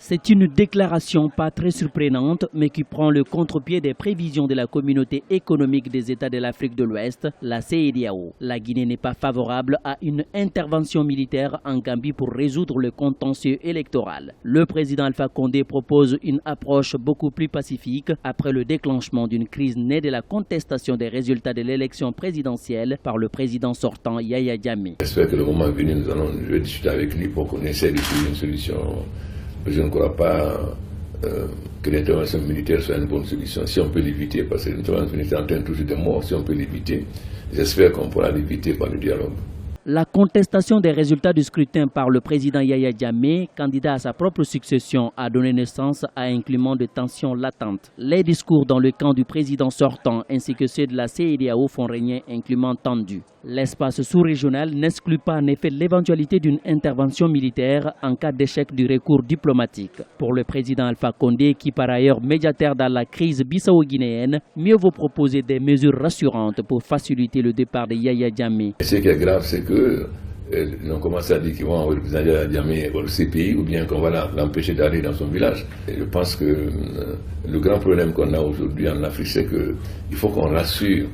C'est une déclaration pas très surprenante, mais qui prend le contre-pied des prévisions de la communauté économique des États de l'Afrique de l'Ouest, la CEDEAO. La Guinée n'est pas favorable à une intervention militaire en Gambie pour résoudre le contentieux électoral. Le président Alpha Condé propose une approche beaucoup plus pacifique après le déclenchement d'une crise née de la contestation des résultats de l'élection présidentielle par le président sortant Yaya Jammeh. J'espère que le moment venu, je vais discuter avec lui pour qu'on essaie de trouver une solution. Je ne crois pas que l'intervention militaire soit une bonne solution. Si on peut l'éviter, parce que l'intervention militaire entraîne toujours des morts, si on peut l'éviter, j'espère qu'on pourra l'éviter par le dialogue. La contestation des résultats du scrutin par le président Yaya Jammeh, candidat à sa propre succession, a donné naissance à un climat de tension latente. Les discours dans le camp du président sortant ainsi que ceux de la CEDEAO font régner un climat tendu. L'espace sous-régional n'exclut pas en effet l'éventualité d'une intervention militaire en cas d'échec du recours diplomatique. Pour le président Alpha Condé, qui par ailleurs médiateur dans la crise bissau-guinéenne, mieux vaut proposer des mesures rassurantes pour faciliter le départ de Yaya Jammeh. Ce qui est grave, c'est que on commence à dire qu'ils vont envoyer le président Yaya Jammeh au CPI ou bien qu'on va l'empêcher d'aller dans son village. Et je pense que le grand problème qu'on a aujourd'hui en Afrique, c'est qu'il faut qu'on rassure.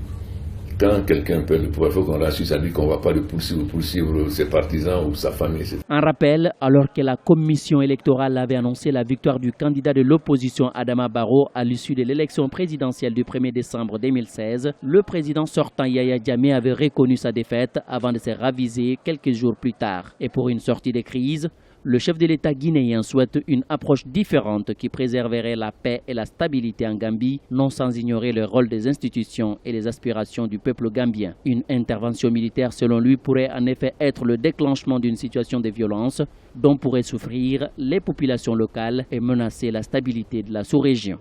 Quand quelqu'un perd le pouvoir, il faut qu'on rassure, ça dit qu'on ne va pas le poursuivre ses partisans ou sa famille. En rappel, alors que la commission électorale avait annoncé la victoire du candidat de l'opposition Adama Barrow à l'issue de l'élection présidentielle du 1er décembre 2016, le président sortant Yaya Jammeh avait reconnu sa défaite avant de se raviser quelques jours plus tard. Et pour une sortie de crise, le chef de l'État guinéen souhaite une approche différente qui préserverait la paix et la stabilité en Gambie, non sans ignorer le rôle des institutions et les aspirations du peuple gambien. Une intervention militaire, selon lui, pourrait en effet être le déclenchement d'une situation de violence dont pourraient souffrir les populations locales et menacer la stabilité de la sous-région.